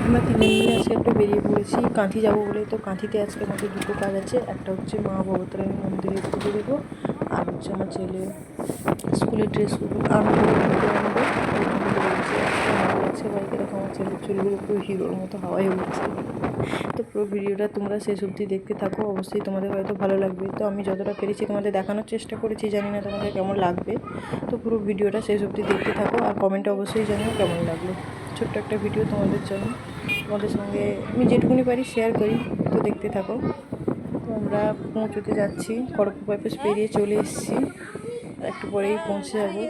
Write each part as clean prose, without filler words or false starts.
আমরা তিনজন মিলে আজকে একটু বেরিয়ে পড়েছি কাঁথি যাবো বলে। তো কাঁথিতে আজকে আমাদের দুটো কাজ আছে, একটা হচ্ছে মা ভবতারিণী মন্দিরে পুজো দেবো, আর হচ্ছে আমার ছেলে স্কুলের ড্রেসগুলো আনবো, ভালো লাগছে বাইকে দেখো আমার ছেলের চুলগুলো পুরো হিরোর মতো হাওয়ায় উঠছে। তো পুরো ভিডিওটা তোমরা শেষ অবধি দেখতে থাকো, অবশ্যই তোমাদের হয়তো ভালো লাগবে। তো আমি যতটা পেরেছি তোমাদের দেখানোর চেষ্টা করেছি, জানি না তোমাদের কেমন লাগবে। তো পুরো ভিডিওটা শেষ অবধি দেখতে থাকো, আর কমেন্টে অবশ্যই জানিও কেমন লাগলো। ছোট্ট একটা ভিডিও তোমাদের জন্য, তোমাদের সঙ্গে আমি যেটুকুনি পারি শেয়ার করি। তো দেখতে থাকো। তো আমরা পৌঁছতে যাচ্ছি, খড়গপুর বাইপাস পেরিয়ে চলে এসেছি, আর একটু পরেই পৌঁছে যাবো।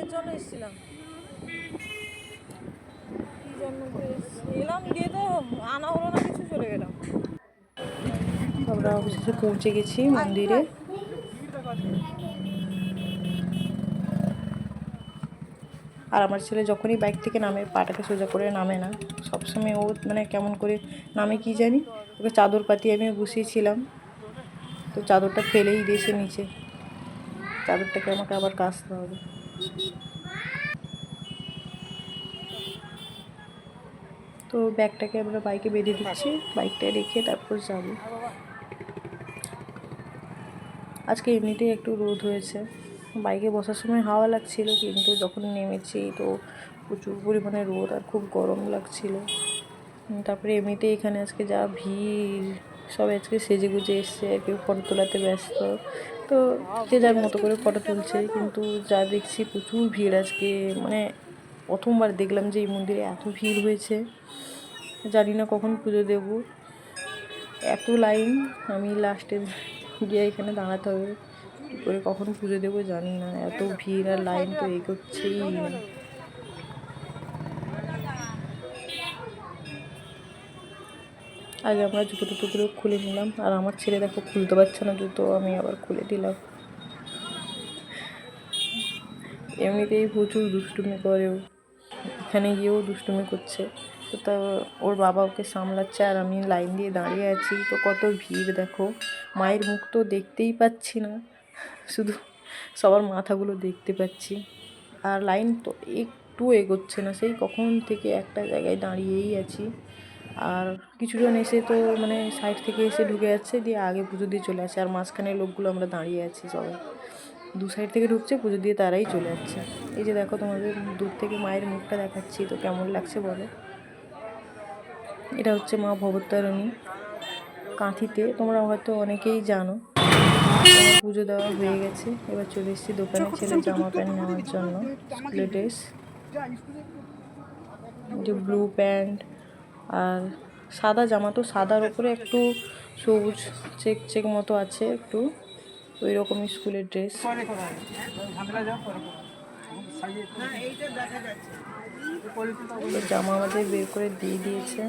আমরা অবশেষে পৌঁছে গেছি মন্দিরে। আর আমার ছেলে যখনই বাইক থেকে নামে পাটাকে সোজা করে নামে না, সবসময় ও মানে কেমন করে নামে কি জানি। ওকে চাদর পাতি আমি বসিয়েছিলাম, তো চাদরটা ফেলেই দিয়েছে নিচে, চাদরটাকে আমাকে আবার কাচতে হবে। তো ব্যাগটাকে আমরা বাইকে বেঁধে দিচ্ছি, বাইকটা রেখে তারপর যাব। আজকে এমনিতেই একটু রোদ হয়েছে, বাইকে বসার সময় হাওয়া লাগছিল, কিন্তু যখন নেমেছি তো প্রচুর পরিমাণে রোদ আর খুব গরম লাগছিল। তারপরে এমনিতেই এখানে আজকে যা ভিড়, সবাই আজকে সেজে গুজে এসছে, কেউ ফটো তোলাতে ব্যস্ত। তো যে যার মতো করে ফটো তুলছে, কিন্তু যা দেখছি প্রচুর ভিড় আজকে। মানে প্রথমবার দেখলাম যে এই মন্দিরে এত ভিড় হয়েছে। জানি না কখন পুজো দেব, এত লাইন। আমি লাস্টে গিয়ে এখানে দাঁড়াতে হবে, কী করে কখন পুজো দেবো জানি না, এত ভিড় আর লাইন তো এগোচ্ছেই না। আগে আমরা জুতো টুতোগুলো খুলে নিলাম, আর আমার ছেলে দেখো খুলতে পারছে না জুতো, আমি আবার খুলে দিলাম। এমনিতেই প্রচুর দুষ্টুমি করেও, এখানে গিয়েও দুষ্টুমি করছে। তো তা ওর বাবা ওকে সামলাচ্ছে, আর আমি লাইন দিয়ে দাঁড়িয়ে আছি। তো কত ভিড় দেখো, মায়ের মুখ তো দেখতেই পাচ্ছি না, শুধু সবার মাথাগুলো দেখতে পাচ্ছি। আর লাইন তো একটু এগোচ্ছে না, সেই কখন থেকে একটা জায়গায় দাঁড়িয়েই আছি। আর কিছুজন এসে তো মানে সাইড থেকে এসে ঢুকে যাচ্ছে, দিয়ে আগে পুজো দিয়ে চলে আসে, আর মাঝখানে লোকগুলো আমরা দাঁড়িয়ে আছি সবাই। দু সাইড থেকে ঢুকছে, পুজো দিয়ে তারাই চলে যাচ্ছে। এই যে দেখো তোমাদের দূর থেকে মায়ের মুখটা দেখাচ্ছি, তো কেমন লাগছে বলো। এটা হচ্ছে মা ভবতারিণী কাঁথিতে, তোমরা হয়তো অনেকেই জানো। পুজো দেওয়া হয়ে গেছে, এবার চলে এসেছি দোকানে ছেলে জামা প্যান্ট নেওয়ার জন্য, স্কুলের ড্রেস। যে ব্লু প্যান্ট আর সাদা জামা, তো সাদার ওপরে একটু সবুজ চেক চেক মতো আছে, একটু ওই রকমই স্কুলের ড্রেস। তো জামা আমাদের বের করে দিয়ে দিয়েছে।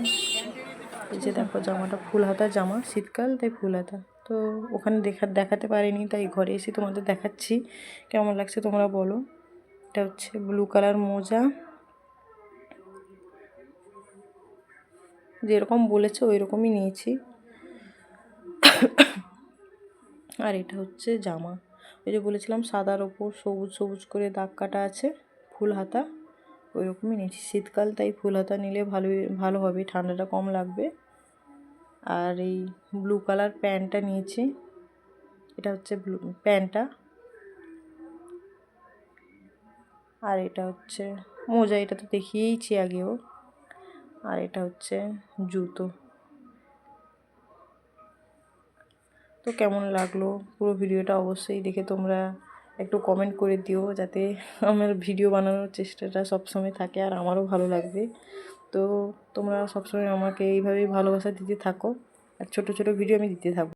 এই যে দেখো জামাটা ফুল হাতা জামা, শীতকাল তাই ফুল হাতা। তো ওখানে দেখাতে পারিনি, তাই ঘরে এসে তোমাদের দেখাচ্ছি, কেমন লাগছে তোমরা বলো। এটা হচ্ছে ব্লু কালার মোজা, যেরকম বলেছে ওই রকমই নিয়েছি। আর এটা হচ্ছে জামা, ওই যে বলেছিলাম সাদার ওপর সবুজ সবুজ করে দাগ কাটা আছে, ফুল হাতা, ওই রকমই নিয়েছি। শীতকাল তাই ফুল হাতা নিলে ভালো হবে, ঠান্ডাটা কম লাগবে। আর এই ব্লু কালার প্যান্টটা নিয়েছি, এটা হচ্ছে ব্লু প্যান্টটা। আর এটা হচ্ছে মোজা, এটা তো দেখিয়েইছি আগেও। আর এটা হচ্ছে জুতো। তো কেমন লাগলো পুরো ভিডিওটা অবশ্যই দেখে তোমরা একটু কমেন্ট করে দিও, যাতে আমার ভিডিও বানানোর চেষ্টাটা সবসময় থাকে, আর আমারও ভালো লাগবে। তো তোমরা সবসময় আমাকে এইভাবেই ভালোবাসা দিতে থাকো, আর ছোট ছোট ভিডিও আমি দিতে থাকবো।